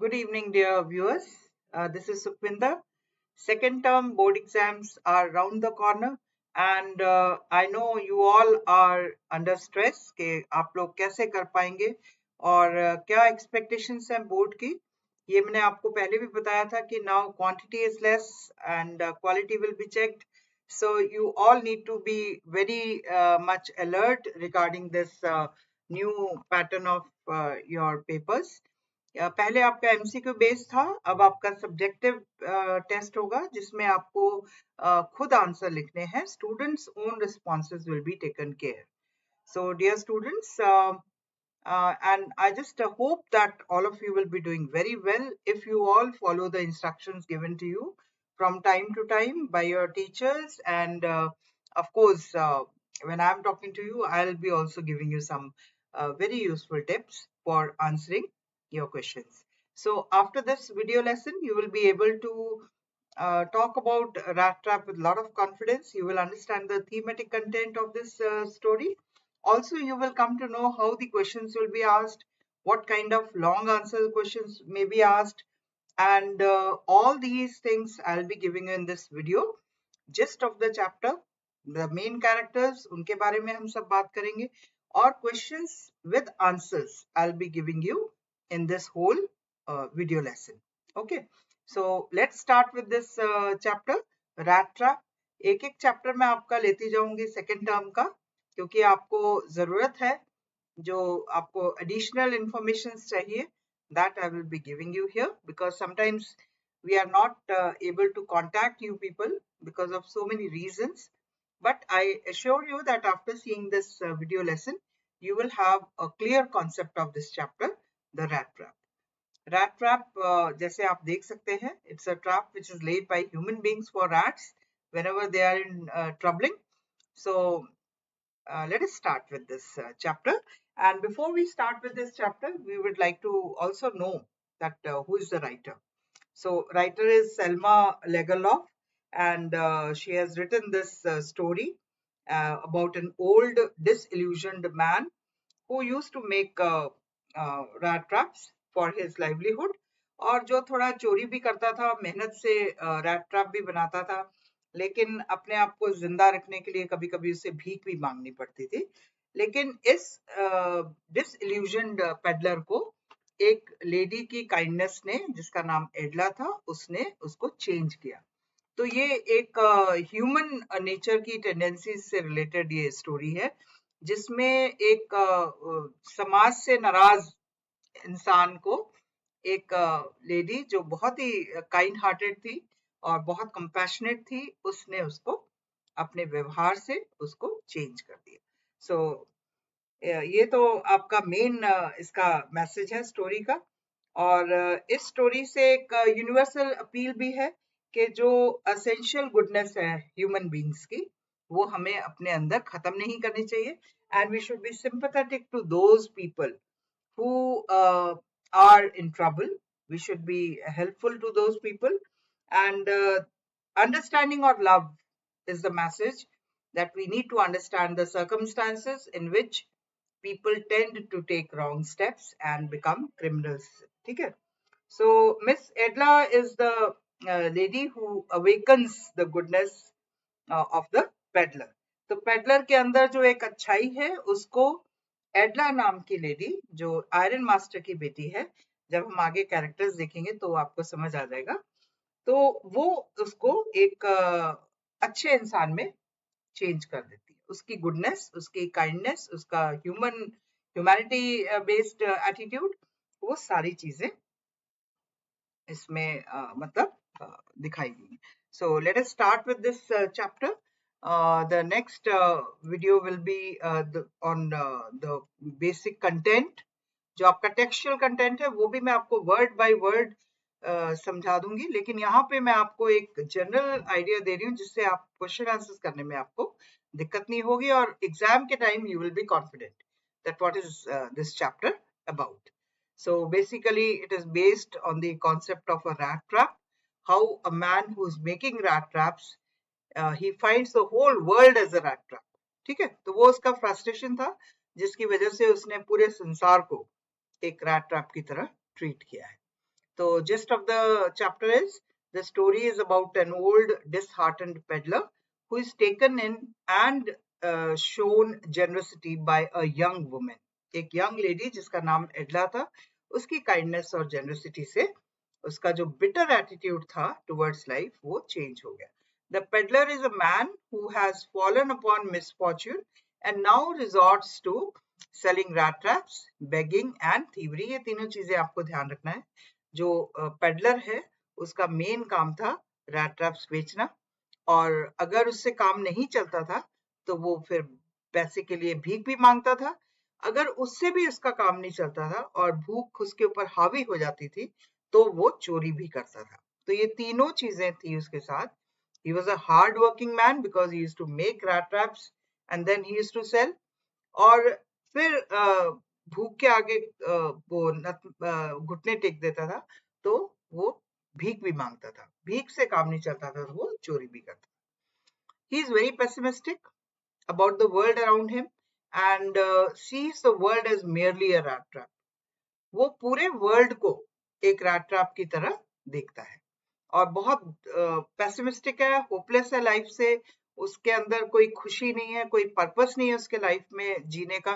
Good evening, dear viewers. This is Sukhvinder. Second term board exams are round the corner, and I know you all are under stress कि आप लोग कैसे कर पाएंगे और क्या expectations हैं board की. ये मैंने आपको पहले भी बताया था कि now quantity is less and quality will be checked. So you all need to be very much alert regarding this new pattern of your papers. पहले आपका एमसीक्यू बेस था, अब आपका सब्जेक्टिव टेस्ट होगा जिसमें आपको खुद आंसर लिखने हैं. Students own responses will be taken care. So dear students, and I just hope that all of you will be doing very well if you all follow the instructions given to you from time to time by your teachers. And of course, when I'm talking to you, I'll be also giving you some very useful tips for answering your questions. So after this video lesson, you will be able to talk about rat trap with a lot of confidence. You will understand the thematic content of this story. Also, you will come to know how the questions will be asked, what kind of long answer questions may be asked, and all these things I'll be giving you in this video. Gist of the chapter, the main characters, उनके बारे में हम सब बात करेंगे, और questions with answers I'll be giving you in this whole video lesson. Okay, so let's start with this chapter, rat trap. एक एक चैप्टर में आपका लेती जाऊंगी सेकेंड टर्म का, क्योंकि आपको जरूरत है, जो आपको additional information चाहिए, that I will be giving you here, because sometimes we are not able to contact you people because of so many reasons. But I assure you that after seeing this video lesson, you will have a clear concept of this chapter, the rat trap. Rat trap, जैसे आप देख सकते हैं, it's a trap which is laid by human beings for rats whenever they are in troubling. So let us start with this chapter. And before we start with this chapter, we would like to also know that who is the writer. So writer is Selma Lagerlof, and she has written this story about an old disillusioned man who used to make rat traps for his livelihood, और जो थोड़ा चोरी भी करता था, मेहनत से rat trap भी बनाता था, लेकिन अपने आप को जिंदा रखने के लिए कभी कभी उसे भीख भी मांगनी पड़ती थी. लेकिन इस डिसइल्यूजन्ड पेडलर को एक लेडी की काइंडनेस ने, जिसका नाम एडला था, उसने उसको चेंज किया. तो ये एक ह्यूमन नेचर की टेंडेंसी से रिलेटेड ये स्टोरी है, जिसमें एक समाज से नाराज इंसान को एक लेडी जो बहुत ही काइंड हार्टेड थी और बहुत कंपैशनेट थी, उसने उसको अपने व्यवहार से उसको चेंज कर दिया. सो ये तो आपका मेन इसका मैसेज है स्टोरी का. और इस स्टोरी से एक यूनिवर्सल अपील भी है कि जो असेंशियल गुडनेस है ह्यूमन बींग्स की, वो हमें अपने अंदर खत्म नहीं करनी चाहिए. And we should be sympathetic to those people who are in trouble. We should be helpful to those people. And understanding or love is the message, that we need to understand the circumstances in which people tend to take wrong steps and become criminals. Okay? So Miss Edla is the lady who awakens the goodness of the peddler. तो peddler के अंदर जो एक अच्छाई है, उसको एडला नाम की लेडी, जो आयरन मास्टर की बेटी है, जब हम आगे कैरेक्टर्स देखेंगे तो आपको समझ आ जाएगा, तो वो उसको एक अच्छे इंसान में चेंज कर देती है. उसकी गुडनेस, उसकी काइंडनेस, उसका ह्यूमैनिटी बेस्ड एटीट्यूड, वो सारी चीजें इसमें मतलब दिखाई गई. So let us start with this chapter. The next video will be on the basic content. जो आपका टेक्सचुअल कंटेंट है वो भी मैं आपको वर्ड बाय वर्ड समझा दूंगी, लेकिन यहाँ पे मैं आपको एक जनरल आइडिया दे रही हूँ, जिससे आप क्वेश्चन आंसर्स करने में आपको दिक्कत नहीं होगी, और एग्जाम के time you will be confident that what is this chapter about. So basically it is based on the concept of a rat trap, how a man who is making rat traps, he finds the whole world as a rat trap. ठीक है, तो वो उसका frustration था, जिसकी वजह से उसने पूरे संसार को एक रैट ट्रैप की तरह ट्रीट किया है. तो gist of the chapter is the story is about an old disheartened peddler who is taken in and shown generosity by a young woman. एक young lady जिसका नाम एडला था, उसकी kindness और generosity से उसका जो bitter attitude था towards life वो change हो गया. The peddler is a man who has fallen upon misfortune and now resorts to selling rat traps, begging and thievery. ये तीनों चीजें आपको ध्यान रखना है. जो पेडलर है उसका मेन काम था रैट ट्रैप्स बेचना, और अगर उससे काम नहीं चलता था तो वो फिर पैसे के लिए भीख भी मांगता था. अगर उससे भी उसका काम नहीं चलता था और भूख उसके ऊपर हावी हो जाती थी तो वो चोरी भी करता था. तो ये तीनों चीजें थी उसके साथ. He was a hard working man because he used to make rat traps and then he used to sell. और फिर भूख के आगे वो घुटने टेक देता था तो वो भीख भी मांगता था. भीख से काम नहीं चलता था तो वो चोरी भी करता. He is very pessimistic about the world around him and sees the world as merely a rat trap. वो पूरे वर्ल्ड को एक रैट ट्रैप की तरह देखता है और बहुत पेसिमिस्टिक है, होपलेस है लाइफ से. उसके अंदर कोई खुशी नहीं है, कोई पर्पस नहीं है उसके लाइफ में जीने का.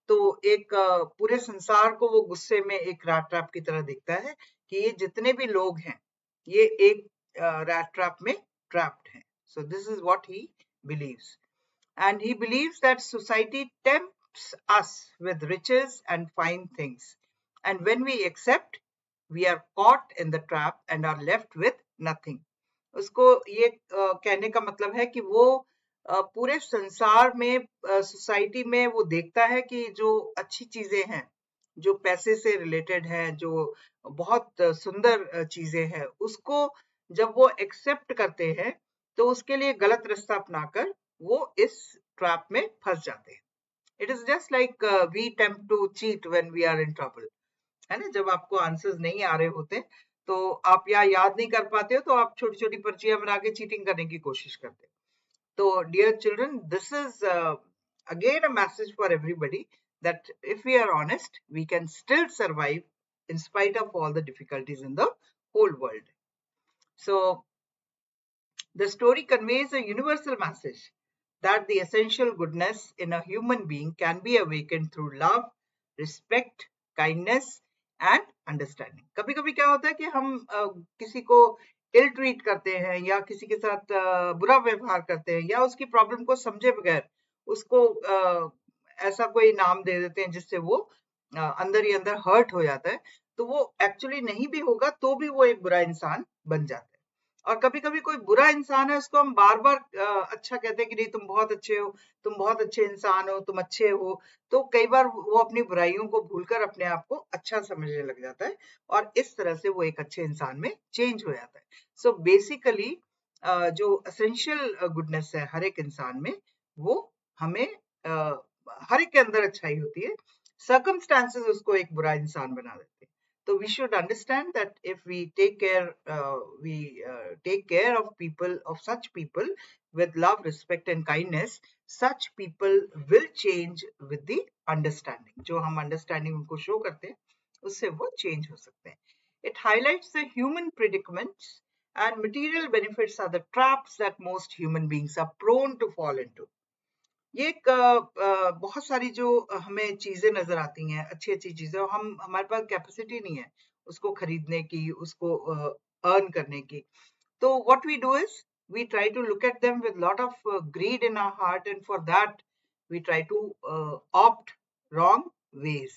तो एक पूरे संसार को वो गुस्से में एक रैट ट्रैप की तरह दिखता है कि ये जितने भी लोग हैं ये एक रैट ट्रैप में ट्रैप्ड हैं. So this is what he believes. And he believes that society tempts us with riches and fine things. And when we accept, we are caught in the trap and are left with nothing. उसको ये कहने का मतलब है कि वो पूरे संसार में सोसाइटी में वो देखता है कि जो अच्छी चीजें हैं, जो पैसे से रिलेटेड हैं, जो बहुत सुंदर चीजें हैं, उसको जब वो एक्सेप्ट करते हैं तो उसके लिए गलत रास्ता अपनाकर वो इस ट्रैप में फंस जाते हैं. It is just like we tempt to cheat when we are in trouble. है ना, जब आपको आंसर्स नहीं आ रहे होते तो आप या याद नहीं कर पाते हो तो आप छोटी छोटी पर्चियां बना के चीटिंग करने की कोशिश करते. तो dear children, this is again a message for everybody that if we are honest, we can still survive in spite of all the difficulties in the whole world. So the story conveys a universal message that the essential goodness in a human being can be awakened through love, respect, kindness and understanding. कभी कभी क्या होता है कि हम किसी को इल treat करते हैं या किसी के साथ बुरा व्यवहार करते हैं या उसकी प्रॉब्लम को समझे बगैर उसको ऐसा कोई नाम दे देते हैं जिससे वो अंदर ही अंदर हर्ट हो जाता है. तो वो एक्चुअली नहीं भी होगा तो भी वो एक बुरा इंसान बन जाता है. और कभी कभी कोई बुरा इंसान है उसको हम बार बार अच्छा कहते हैं कि नहीं तुम बहुत अच्छे हो, तुम बहुत अच्छे इंसान हो, तुम अच्छे हो. तो कई बार वो अपनी बुराइयों को भूलकर अपने आप को अच्छा समझने लग जाता है और इस तरह से वो एक अच्छे इंसान में चेंज हो जाता है. सो बेसिकली जो एसेंशियल गुडनेस है हर एक इंसान में, वो हमें हर एक के अंदर अच्छाई होती है. सर्कमस्टांसेस उसको एक बुरा इंसान बना देते हैं. So we should understand that if we take care of people, of such people with love, respect and kindness, such people will change with the understanding. जो हम understanding उनको show करते हैं उससे वो change हो सकते हैं. It highlights the human predicaments and material benefits are the traps that most human beings are prone to fall into. ये एक बहुत सारी जो हमें चीजें नजर आती हैं, अच्छी अच्छी चीजें, और हमारे पास कैपेसिटी नहीं है उसको खरीदने की, उसको अर्न करने की. तो what we do is we try to look at them with lot of greed in our heart and for that we try to opt wrong ways.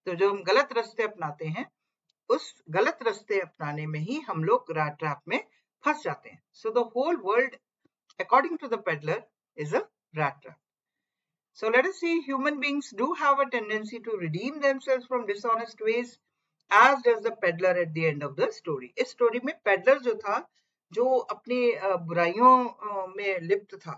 तो जो हम गलत रास्ते अपनाते हैं उस गलत रास्ते अपनाने में ही हम लोग रैट ट्रैप में फंस जाते हैं. So the whole world according to the peddler is a rat trap. So let us see, human beings do have a tendency to redeem themselves from dishonest ways, as does the peddler at the end of the story. इस story में peddler जो था, जो अपनी बुराइयों में लिप्त था,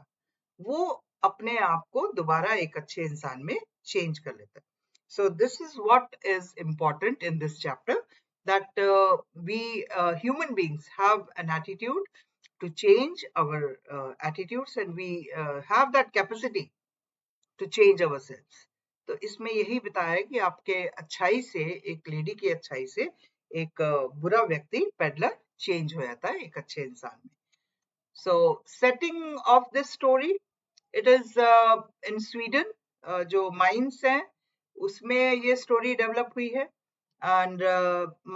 वो अपने आप को दोबारा एक अच्छे इंसान में चेंज कर लेता है. So this is what is important in this chapter, that we human beings have an attitude to change our attitudes and we have that capacity to change ourselves. तो इसमें यही बताया कि आपके अच्छाई से, एक लेडी की अच्छाई से एक बुरा व्यक्ति पेडलर चेंज हो जाता है एक अच्छे इंसान में. So setting of this story, it is in Sweden. जो माइंस हैं उसमें ये स्टोरी डेवलप हुई है. And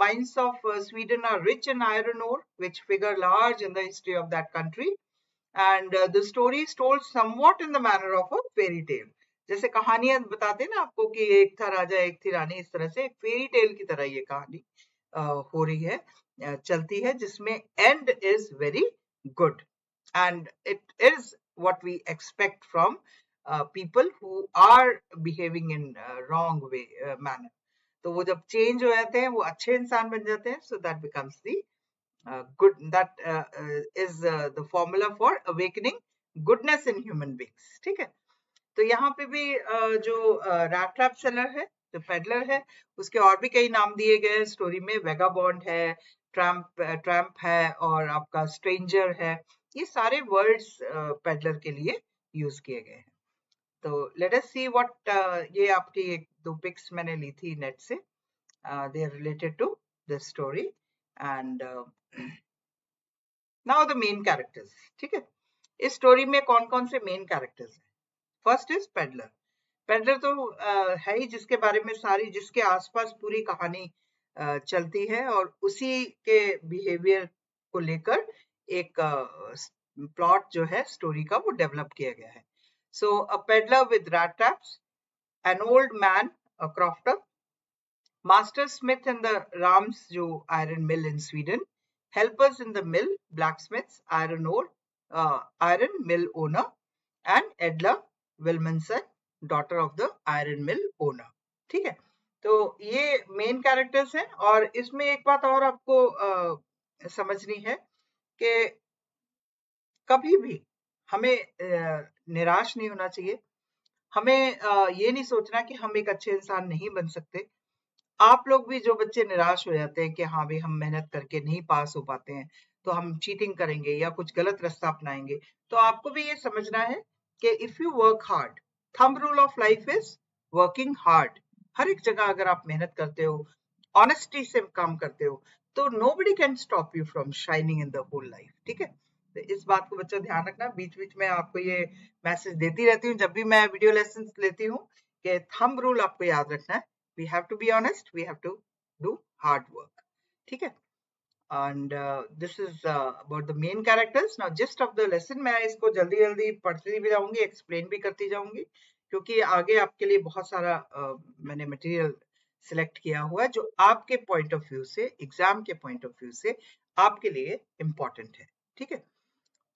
mines of Sweden are rich in iron ore, which figure large in the history of that country. And the story is told somewhat in the manner of a fairy tale. जैसे कहानियां बताते हैं ना आपको कि एक था राजा एक थी रानी, इस तरह से फेरी टेल की तरह ये कहानी हो रही है, चलती है, जिसमें and is very good and it is what we expect from people who are behaving in wrong way manner. तो वो जब चेंज हो जाते हैं वो अच्छे इंसान बन जाते हैं. So that becomes the good, that is the formula for awakening goodness in human beings. ठीक है. तो यहाँ पे भी जो रैट ट्रैप सेलर है, जो पेडलर है, उसके और भी कई नाम दिए गए हैं स्टोरी में. वेगाबॉन्ड है, ट्रैम्प है, और आपका स्ट्रेंजर है. ये सारे वर्ड्स पेडलर के लिए यूज किए गए हैं. तो लेट अस सी व्हाट, ये आपकी एक दो पिक्स मैंने ली थी नेट से, they are related to the story. And now the main characters. ठीक है. इस स्टोरी में कौन कौन से मेन कैरेक्टर्स हैं? First is peddler. पेडलर तो है ही जिसके बारे में सारी, जिसके आसपास पूरी कहानी चलती है, और उसी के बिहेवियर को लेकर एक प्लॉट जो है स्टोरी का वो डेवलप किया गया है. So a peddler with rat traps, an old man, a crofter, master smith in the Ramsjo iron mill in Sweden, helpers in the mill, blacksmiths, iron mill owner, and Edla Wilmanson, daughter of the iron mill owner. ठीक है. तो ये main characters हैं. और इसमें एक बात और आपको समझनी है कि कभी भी हमें निराश नहीं होना चाहिए. हमें ये नहीं सोचना कि हम एक अच्छे इंसान नहीं बन सकते. आप लोग भी जो बच्चे निराश हो जाते हैं कि हाँ भाई हम मेहनत करके नहीं पास हो पाते हैं, तो हम चीटिंग करेंगे या कुछ गलत रास्ता अपनाएंगे, तो आपको भी ये समझना है कि if you work hard, thumb rule of life is working hard. हर एक जगह अगर आप मेहनत करते हो, ऑनेस्टी से काम करते हो, तो nobody can stop you from shining in the whole life. ठीक है. तो इस बात को बच्चों ध्यान रखना. बीच बीच में आपको ये मैसेज देती रहती हूँ जब भी मैं वीडियो लेसन लेती हूँ कि थंब रूल आपको याद रखना है. We have to be honest, we have to do hard work. ठीक है. And this is about the main characters. Now gist of the lesson, मैं इसको जल्दी जल्दी पढ़ती भी जाऊंगी, एक्सप्लेन भी करती जाऊंगी, क्योंकि आगे आपके लिए बहुत सारा मैंने मटेरियल सिलेक्ट किया हुआ है जो आपके पॉइंट ऑफ व्यू से, एग्जाम के पॉइंट ऑफ व्यू से आपके लिए इम्पोर्टेंट है. ठीक है.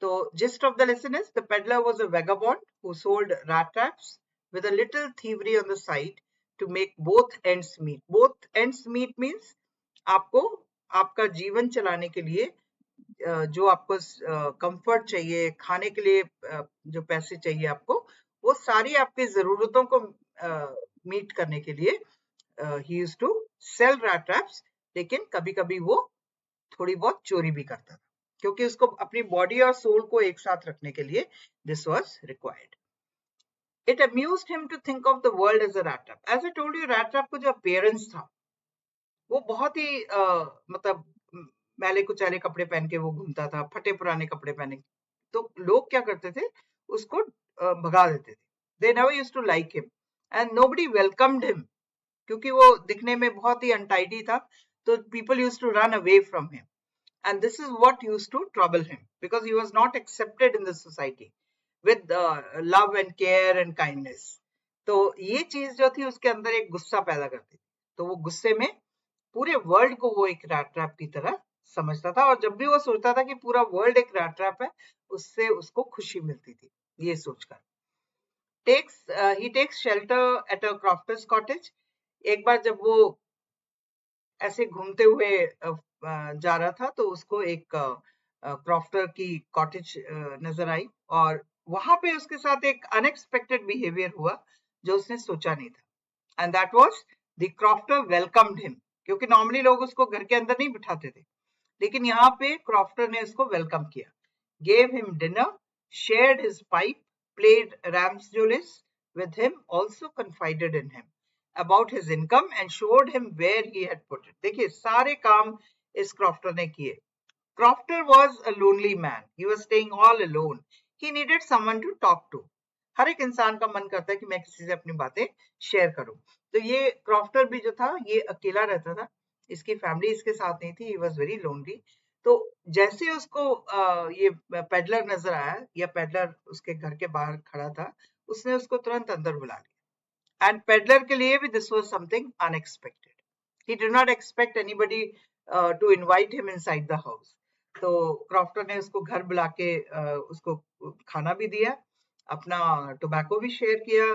तो gist of the lesson is, the peddler was a vagabond who sold rat traps with a little thievery on the side to make both ends meet. Both ends meet means आपको आपका जीवन चलाने के लिए जो आपको कंफर्ट चाहिए, खाने के लिए जो पैसे चाहिए आपको, वो सारी आपकी जरूरतों को मीट करने के लिए he used to sell rat traps. लेकिन कभी कभी वो थोड़ी बहुत चोरी भी करता था, क्योंकि उसको अपनी बॉडी और सोल को एक साथ रखने के लिए this was required. It amused him to think of the world as a rat trap. As I told you, rat trap को जो appearance था वो बहुत ही मतलब मैले कुचाले कपड़े पहन के वो घूमता था, फटे पुराने कपड़े पहने. तो लोग क्या करते थे, उसको भगा देते थे. They never used to like him and nobody welcomed him, क्योंकि वो दिखने में बहुत ही अनटाइडी था. तो people used to run away from him, and this is what used to trouble him because he was not accepted in the society with love and care and kindness. तो ये चीज जो थी उसके अंदर एक गुस्सा पैदा करती थी. तो वो गुस्से में पूरे वर्ल्ड को वो एक रैट ट्रैप की तरह समझता था, और जब भी वो सोचता था कि पूरा वर्ल्ड एक रैट ट्रैप है, उससे उसको खुशी मिलती थी ये सोचकर. he takes shelter at a crofter's cottage. एक बार जब वो ऐसे घूमते हुए जा रहा था तो उसको एक क्रॉफ्टर की कॉटेज नजर आई, और वहां पे उसके साथ एक अनएक्सपेक्टेड बिहेवियर हुआ जो उसने सोचा नहीं था. And that was the crofter welcomed him, क्योंकि नॉर्मली लोग उसको घर के अंदर नहीं बिठाते थे, लेकिन यहाँ पे क्रॉफ्टर ने उसको वेलकम किया. Gave him dinner, shared his pipe, played रैम्सजोलिस with him, also confided in him. about his income and showed him where he had put it. देखिए सारे काम इस क्रॉफ्टर ने किए. Crofter was a lonely man. He was staying all alone. He needed someone to talk to. हर एक इंसान का मन करता है कि मैं किसी से अपनी बातें शेयर करूं. तो ये क्रॉफ्टर भी जो था ये अकेला रहता था. इसकी फैमिली इसके साथ नहीं थी. He was very lonely. तो जैसे उसको ये पेडलर नजर आया या पेडलर उसके घर के बाहर खड़ा था, उसने उसको तुरंत अंदर बुला लिया. एंड पेडलर के लिए भी this was something unexpected. He did not expect anybody to invite him inside the house. तो क्रॉफ्टर ने उसको घर बुला के उसको खाना भी दिया, अपना टोबैको भी शेयर किया,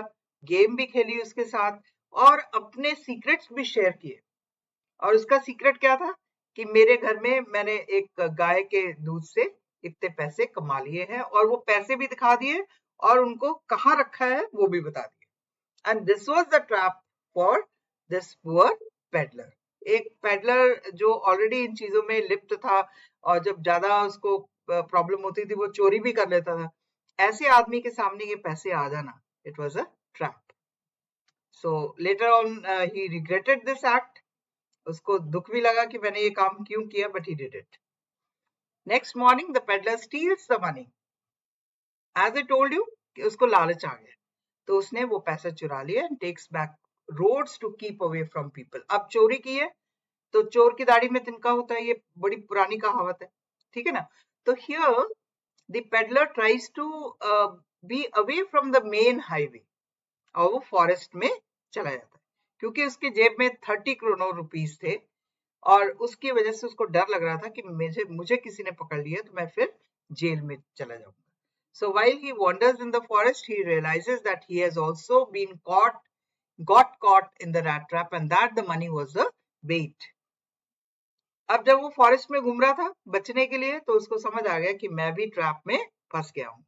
गेम भी खेली उसके साथ और अपने सीक्रेट्स भी शेयर किए. और उसका सीक्रेट क्या था कि मेरे घर में मैंने एक गाय के दूध से इतने पैसे कमा लिए हैं और वो पैसे भी दिखा दिए और उनको कहाँ रखा है वो भी बता दिए. And this was the trap for this poor peddler. एक पेडलर जो ऑलरेडी इन चीजों में लिप्त था और जब ज्यादा उसको प्रॉब्लम होती थी वो चोरी भी कर लेता था. ऐसे आदमी के सामने ये पैसे आ जाना, it was a trap. So later on he regretted this act. उसको दुख भी लगा कि मैंने ये काम क्यों किया, but he did it. Next morning the peddler steals the money. As I told you कि उसको लालच आ गया, तो उसने वो पैसा चुरा लिया and takes back roads to keep away from people. अब चोरी की है तो चोर की दाढ़ी में तिनका होता है, ये बड़ी पुरानी कहावत है, ठीक है ना. तो here the peddler tries to be away from the main highway और वो फॉरेस्ट में चला जाता है क्योंकि उसके जेब में 30 करोड़ रुपीस थे और उसकी वजह से उसको डर लग रहा था कि मुझे किसी ने पकड़ लिया तो मैं फिर जेल में चला जाऊंगा. So while he wanders in the forest, he realizes that he has also been got caught in the rat trap and that the money was a bait. अब जब वो फॉरेस्ट में घूम रहा था बचने के लिए तो उसको समझ आ गया कि मैं भी ट्रैप में फंस गया हूं.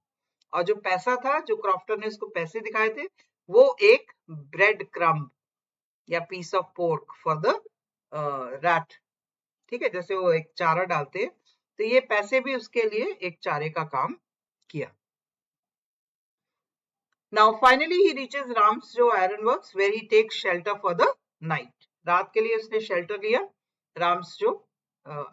और जो पैसा था, जो क्रॉफ्टर ने उसको पैसे दिखाए थे, वो एक ब्रेड क्रम्ब या piece of pork for the rat. ठीक है, जैसे वो एक चारा डालते, तो ये पैसे भी उसके लिए एक चारे का काम किया. Now finally he reaches Ramsjo Ironworks where he takes shelter for the night. रात के लिए उसने shelter लिया Ramsjo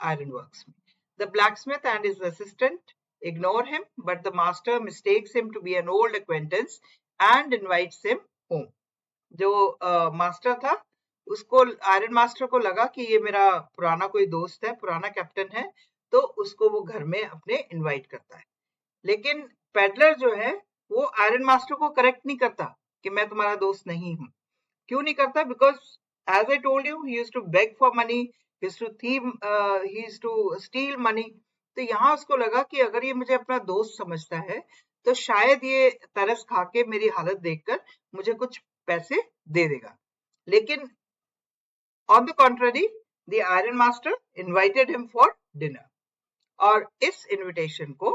Ironworks में. The blacksmith and his assistant ignore him, but the master mistakes him to be an old acquaintance and invites him home. जो master था उसको, iron master को लगा कि ये मेरा पुराना कोई दोस्त है, पुराना कैप्टन है, तो उसको वो घर में अपने इनवाइट करता है. लेकिन पेडलर जो है वो आयरन मास्टर को करेक्ट नहीं करता कि मैं तुम्हारा दोस्त नहीं हूं. क्यों नहीं करता? Because as I told you he used to beg for money, he used to steal money. तो यहाँ उसको लगा कि अगर ये मुझे अपना दोस्त समझता है तो शायद ये तरस खा के मेरी हालत देखकर मुझे कुछ पैसे दे देगा. लेकिन on the contrary the iron master invited him for dinner और इस इनविटेशन को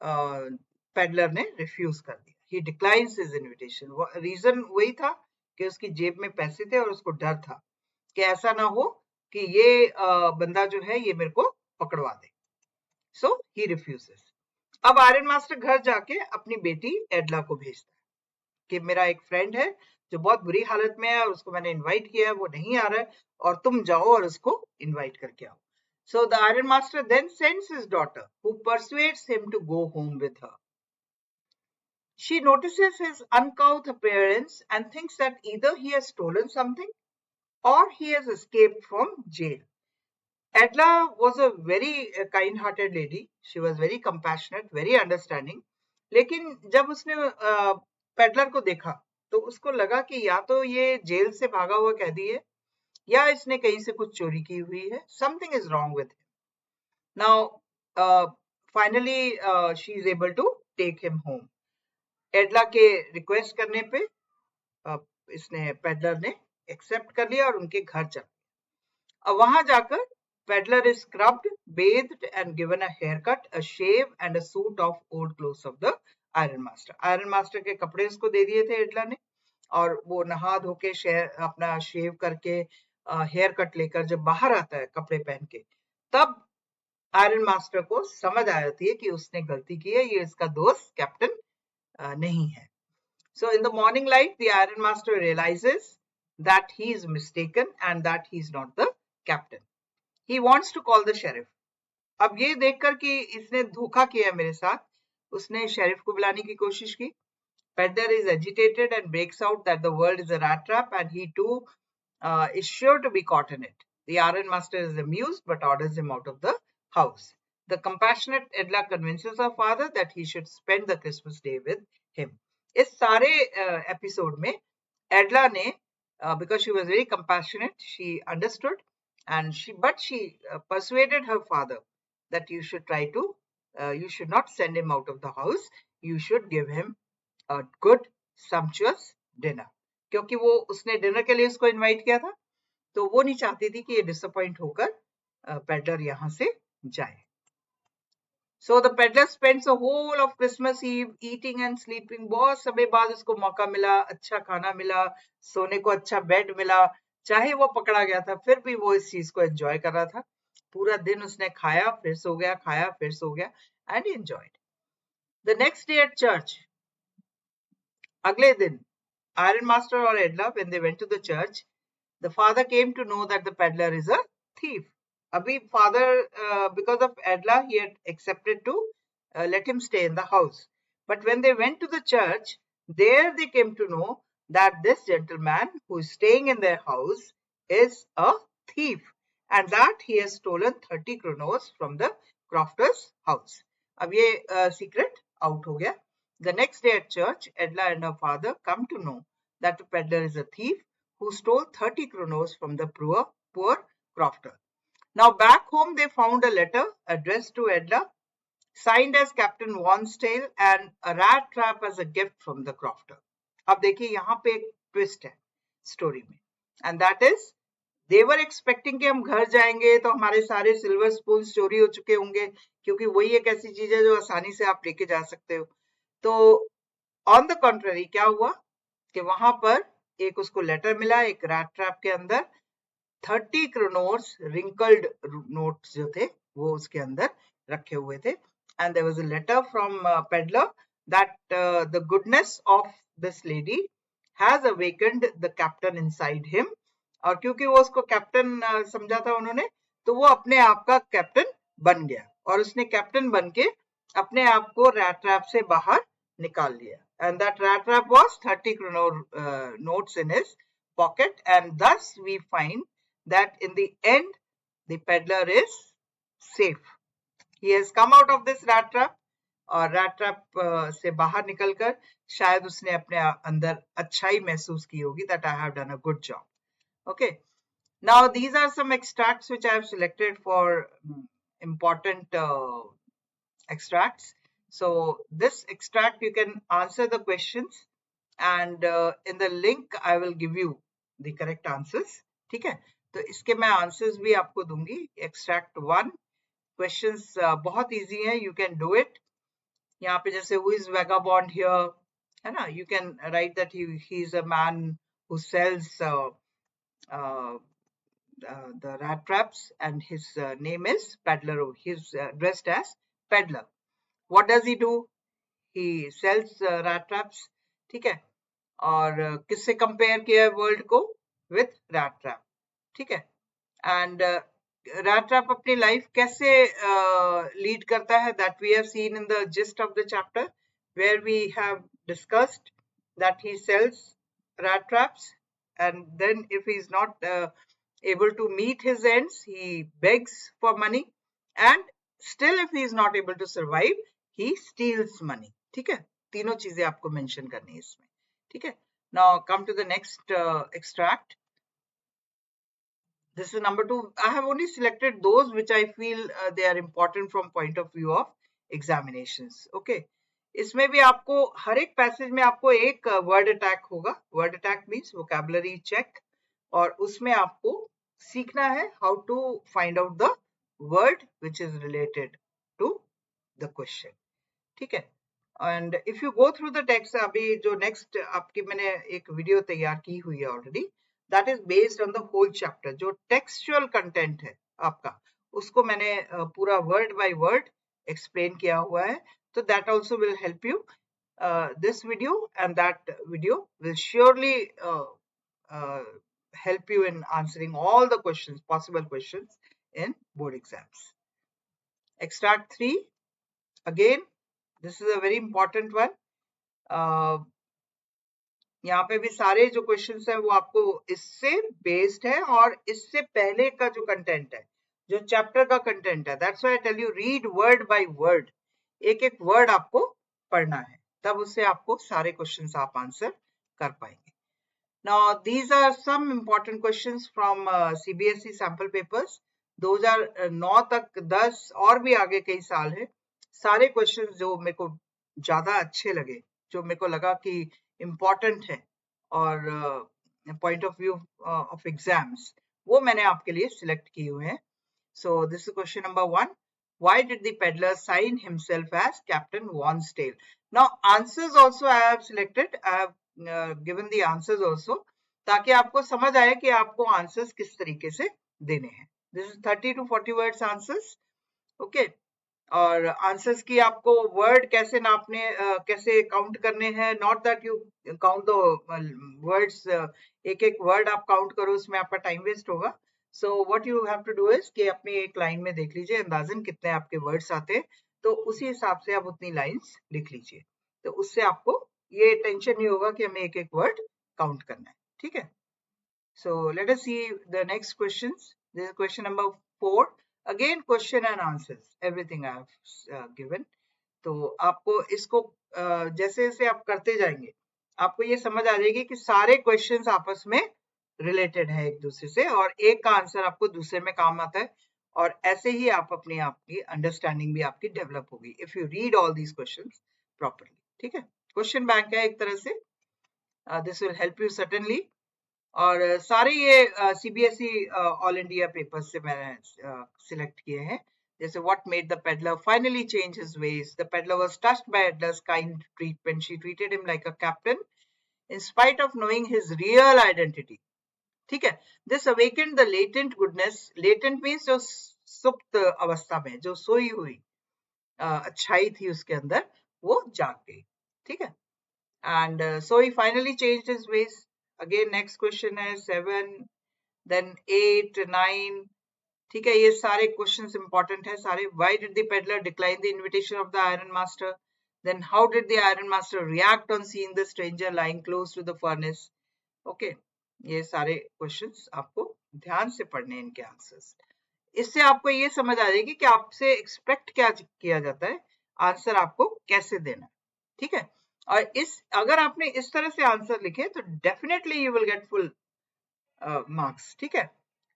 पेडलर ने रिफ्यूज कर दिया. ही डिक्लाइंस हिज इनविटेशन. रीजन वही था कि उसकी जेब में पैसे थे और उसको डर था कि ऐसा ना हो कि ये बंदा जो है ये मेरे को पकड़वा दे. सो ही रिफ्यूजेस. अब आयरन मास्टर घर जाके अपनी बेटी एडला को भेजता है कि मेरा एक फ्रेंड है जो बहुत बुरी हालत में है और उसको मैंने इनवाइट किया है, वो नहीं आ रहा है और तुम जाओ और उसको इनवाइट करके आओ. So the Iron Master then sends his daughter, who persuades him to go home with her. She notices his uncouth appearance and thinks that either he has stolen something or he has escaped from jail. Adla was a very kind-hearted lady. She was very compassionate, very understanding. लेकिन जब उसने peddler को देखा तो उसको लगा कि या तो ये जेल से भागा हुआ कैदी है या इसने कहीं से कुछ चोरी की हुई है. Something is wrong with him. Now, finally, she is able to take him home. एडला के रिक्वेस्ट करने पे इसने पेडलर ने एक्सेप्ट कर लिया और उनके घर चला. अब वहां जाकर peddler is scrubbed, bathed and given a haircut, a shave and a suit of old clothes of the Iron Master. Iron master के कपड़े उसको दे दिए थे एडला ने और वो नहा धो के अपना शेव करके हेयर कट लेकर जब बाहर आता है कपड़े पहन के, तब आयरन मास्टर को समझ आ जाती है कि उसने गलती की है, ये इसका दोस्त कैप्टन नहीं है. So in the morning light, the Iron Master realizes that he is mistaken and that he is not the captain. He wants to call the sheriff. अब ये देखकर कि इसने धोखा किया मेरे साथ, उसने शेरिफ को बुलाने की कोशिश की. Peddler is agitated and breaks out that the world is a rat trap and he too is sure to be caught in it. The iron master is amused but orders him out of the house. The compassionate Edla convinces her father that he should spend the Christmas day with him. इस सारे episode में Edla ने because she was very compassionate, she understood and she persuaded her father that you should try to you should not send him out of the house, you should give him a good sumptuous dinner. क्योंकि वो उसने dinner के लिए उसको invite किया था, तो वो नहीं चाहती थी कि ये डिसअपॉइंट होकर पेडलर यहाँ से जाए. So the peddler spends the whole of Christmas Eve eating and sleeping. बहुत समय बाद उसको मौका मिला, अच्छा खाना मिला, सोने को अच्छा बेड मिला. चाहे वो पकड़ा गया था, फिर भी वो इस चीज को एंजॉय कर रहा था. पूरा दिन उसने खाया, फिर सो गया, खाया, फिर सो गया, and he enjoyed. The next day at church, अगले दिन, Iron Master or Edla, when they went to the church, the father came to know that the peddler is a thief. Abhi father, because of Edla, he had accepted to let him stay in the house. But when they went to the church, there they came to know that this gentleman who is staying in their house is a thief and that he has stolen 30 kronos from the crofter's house. अब ये secret out हो गया. The next day at church, Edla and her father come to know that the peddler is a thief who stole 30 kronos from the poor crofter. Now back home they found a letter addressed to Edla, signed as Captain Wonsdale and a rat trap as a gift from the crofter. अब देखिए यहाँ पे एक twist है story में, and that is they were expecting कि हम घर जाएंगे तो हमारे सारे silver spoons चोरी हो चुके होंगे, क्योंकि वही एक ऐसी चीज है जो आसानी से आप लेके जा सकते हो. तो ऑन द कॉन्ट्ररी क्या हुआ कि वहां पर एक उसको लेटर मिला एक रैट ट्रैप के अंदर, 30 क्रोनोर्स रिंकल्ड नोट्स जो थे वो उसके अंदर रखे हुए थे. And there was a letter from peddler that the goodness of this lady has awakened the captain inside him. और क्योंकि वो उसको कैप्टन समझा था उन्होंने, तो वो अपने आप का कैप्टन बन गया और उसने कैप्टन बन के अपने आप को रैट ट्रैप से बाहर निकाल लिया. And that rat trap was 30 kroner notes in his pocket, and thus we find that in the end the peddler is safe. He has come out of this rat trap और rat trap से बाहर निकलकर शायद उसने अपने अंदर अच्छाई महसूस की होगी that I have done a good job. Okay, now these are some extracts which I have selected for important extracts. So this extract you can answer the questions and in the link I will give you the correct answers. ठीक है, तो इसके मैं answers भी आपको दूंगी. Extract 1 questions बहुत easy है, you can do it. यहाँ पे जैसे who is vagabond here, है ना, you can write that he is a man who sells the rat traps and his name is peddler. He's dressed as peddler. What does he do? He sells rat traps. ठीक है, और किससे compare किया है world को? With rat trap. ठीक है, and rat trap अपनी लाइफ कैसे लीड करता है, that we have seen in the gist of the chapter where we have discussed that he sells rat traps and then if he is not able to meet his ends, he begs for money and still if he is not able to survive, he steals money. ठीक है, तीनों चीजें आपको mention करनी है इसमें. ठीक है, now come to the next extract. This is number 2. I have only selected those which I feel they are important from point of view of examinations. Okay, इसमें भी आपको हर एक पैसेज में आपको एक वर्ड अटैक होगा. Word attack means vocabulary check, और उसमें आपको सीखना है how to find out the word which is related to the question. ठीक है, and if you go through the text, अभी जो नेक्स्ट आपकी मैंने एक वीडियो तैयार की हुई है already, that is based on the whole chapter. जो टेक्सचुअल कंटेंट है आपका, उसको मैंने पूरा वर्ड बाय वर्ड एक्सप्लेन किया हुआ है. So that also will help you. This video and that video will surely help you in answering all the questions, possible questions in board exams. Extract 3, again, this is a very important one. यहाँ पे भी सारे जो questions हैं वो आपको इससे based है और इससे पहले का जो कंटेंट है, जो चैप्टर का कंटेंट है, that's why I tell you read word by word, एक एक वर्ड आपको पढ़ना है, तब उससे आपको सारे क्वेश्चंस आप आंसर कर पाएंगे. Now these are some important questions from CBSE sample papers. 2009 तक 10 और भी आगे कई साल है. सारे क्वेश्चंस जो मेरे को ज्यादा अच्छे लगे, जो मेरे को लगा कि इम्पोर्टेंट है और point of view of exams, वो मैंने आपके लिए सिलेक्ट किए हुए हैं. So this is question number 1. Why did the peddler sign himself as Captain Wonsdale? Now answers also I have selected. I have given the answers also, ताकि आपको समझ आए कि आपको आंसर्स किस तरीके से देने हैं. This is 30 to 40 words answers. Okay. और आंसर्स की आपको वर्ड कैसे नापने, कैसे काउंट करने हैं, not that you count the words, एक एक वर्ड आप काउंट करो, उसमें आपका टाइम वेस्ट होगा. So what you have to do is कि अपनी एक लाइन में देख लीजिए अंदाजन कितने आपके वर्ड्स आते हैं, तो उसी हिसाब से आप उतनी लाइंस लिख लीजिए, तो उससे आपको ये टेंशन नहीं होगा कि हमें एक एक वर्ड काउंट करना है. ठीक है. So let us see the next questions. This is question number 4. Again question and answers. Everything I have given. तो आपको इसको जैसे जैसे आप करते जाएंगे, आपको ये समझ आ जाएगी कि सारे क्वेश्चंस आपस में रिलेटेड है एक दूसरे से, और एक का आंसर आपको दूसरे में काम आता है, और ऐसे ही आप अपनी आपकी अंडरस्टैंडिंग भी आपकी डेवलप होगी if you read all these questions properly. ठीक है. क्वेश्चन बैंक है एक तरह से. This will help you certainly. और सारे ये सीबीएसई ऑल इंडिया पेपर से मैंने सिलेक्ट किए हैं. जैसे what made the peddler finally change his ways. The peddler was touched by Edla's kind treatment. She treated him like a captain in spite of knowing his real identity. ठीक है. This awakened the latent goodness. Latent means जो सुप्त अवस्था में, जो सोई हुई अच्छाई थी उसके अंदर, वो जाग गई. ठीक है. And so he finally changed his ways. Again next question है 7, then 8, 9. ठीक है. ये सारे questions important है सारे. Why did the peddler decline the invitation of the iron master? Then how did the iron master react on seeing the stranger lying close to the furnace? Okay. ये सारे questions आपको ध्यान से पढ़ने हैं, इनके आंसर्स. इससे आपको ये समझ आ जाएगी कि आपसे एक्सपेक्ट क्या किया जाता है, आंसर आपको कैसे देना है. ठीक है. और अगर आपने इस तरह से आंसर लिखे तो definitely you will get full marks. ठीक है.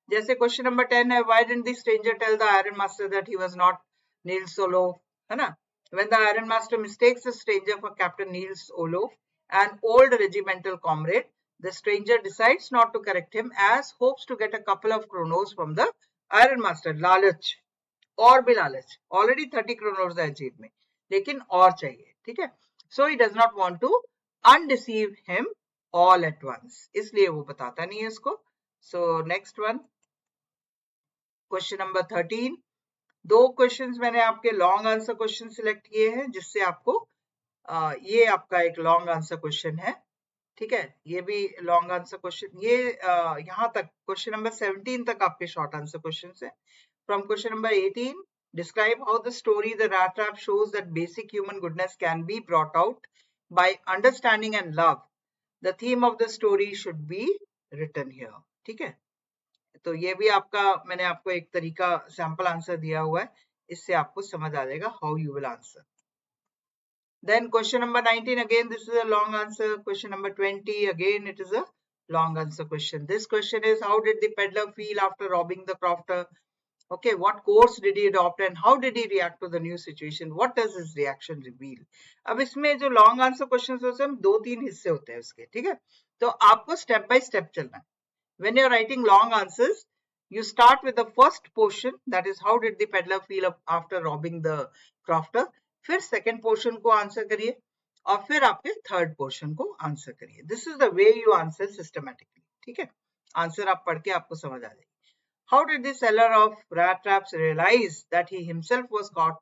जैसे क्वेश्चन नंबर 10 है, why didn't the stranger tell the iron master that he was not Nils Olof, है ना. When the iron master mistakes the stranger for captain Nils Olof, an old regimental comrade, the stranger decides not to correct him as hopes to get a couple of kronor from the iron master. लालच, और भी लालच. Already 30 Kronos है जेब में, लेकिन और चाहिए. ठीक है. So he does not want to undeceive him all at once. इसलिए वो बताता नहीं है इसको. So next one, question number 13. दो questions मैंने आपके long answer question select किए हैं, जिससे आपको ये आपका एक long answer question है. ठीक है. ये भी long answer question. ये यहाँ तक question number 17 तक आपके short answer questions है. From question number 18, describe how the story The Rat Trap shows that basic human goodness can be brought out by understanding and love. The theme of the story should be written here. ठीक है. तो ये भी आपका, मैंने आपको एक तरीका सैंपल आंसर दिया हुआ है, इससे आपको समझ आ जाएगा how you will answer. Then question number 19, again this is a long answer. Question number 20, again it is a long answer question. This question is, how did the peddler feel after robbing the crofter? Okay, what course did he adopt and how did he react to the new situation? What does his reaction reveal? अब इसमें जो long answer questions होते हैं, 2-3 हिस्से होते हैं इसके. ठीक है. तो आपको step by step चलना है. When you're writing long answers, you start with the first portion, that is how did the peddler feel after robbing the crofter. फिर second portion को answer करिए, और फिर आपके third portion को answer करिए. This is the way you answer systematically. ठीक है. आंसर आप पढ़ के आपको समझ आ जाएगी. How did the seller of rat traps realize that he himself was caught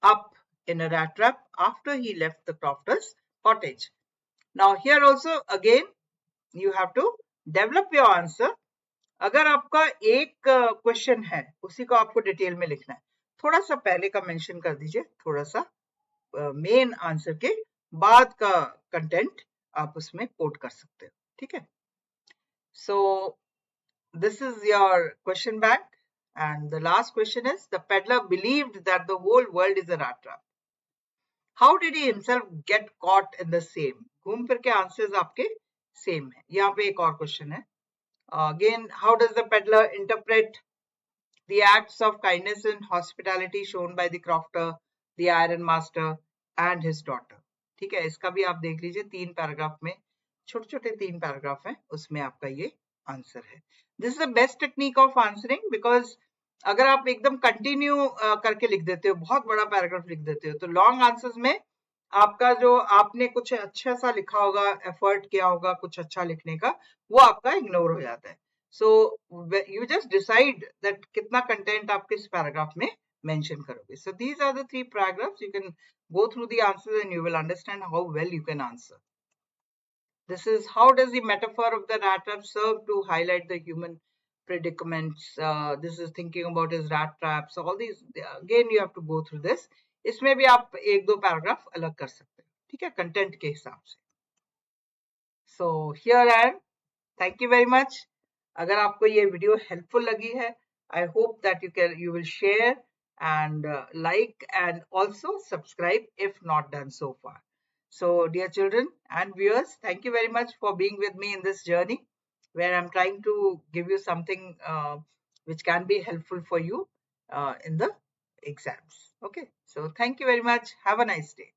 up in a rat trap after he left the crofter's cottage? Now here also again you have to develop your answer. अगर आपका एक question है उसी को आपको detail में लिखना है, थोड़ा सा पहले का मेंशन कर दीजिए, थोड़ा सा मेन आंसर के बाद का कंटेंट आप उसमें कोट कर सकते हो, ठीक है। सो this is your question bank, and the last question is, the peddler believed that the whole world is a rat trap. How did he himself get caught in the same? घूम फिर के answers आपके same है। यहाँ पे एक और question है, again, how does the peddler interpret the acts of kindness and hospitality shown by the crofter, the iron master and his daughter? ठीक है, इसका भी आप देख लीजिए, 3 पैराग्राफ में, छोटे छोटे 3 पैराग्राफ हैं, उसमें आपका ये आंसर है। This is the best technique of answering, because अगर आप एकदम कंटिन्यू करके लिख देते हो, बहुत बड़ा पैराग्राफ लिख देते हो, तो लॉन्ग आंसर्स में आपका जो आपने कुछ अच्छा सा लिखा होगा, एफर्ट किया होगा कुछ अच्छा लिखने का, वो आपका इग्नोर हो जाता है। So you just decide that कितना content आप किस paragraph में mention करोगे. So these are the 3 paragraphs. You can go through the answers and you will understand how well you can answer. This is, how does the metaphor of the rat trap serve to highlight the human predicaments? This is thinking about his rat traps. All these, again you have to go through this. इसमें भी आप एक दो paragraph अलग कर सकते हो, ठीक है, कंटेंट के हिसाब से। So here I am. Thank you very much. अगर आपको ये वीडियो हेल्पफुल लगी है, I hope that you will share and like and also subscribe if not done so far. So dear children and viewers, thank you very much for being with me in this journey where I'm trying to give you something which can be helpful for you in the exams. Okay, so thank you very much. Have a nice day.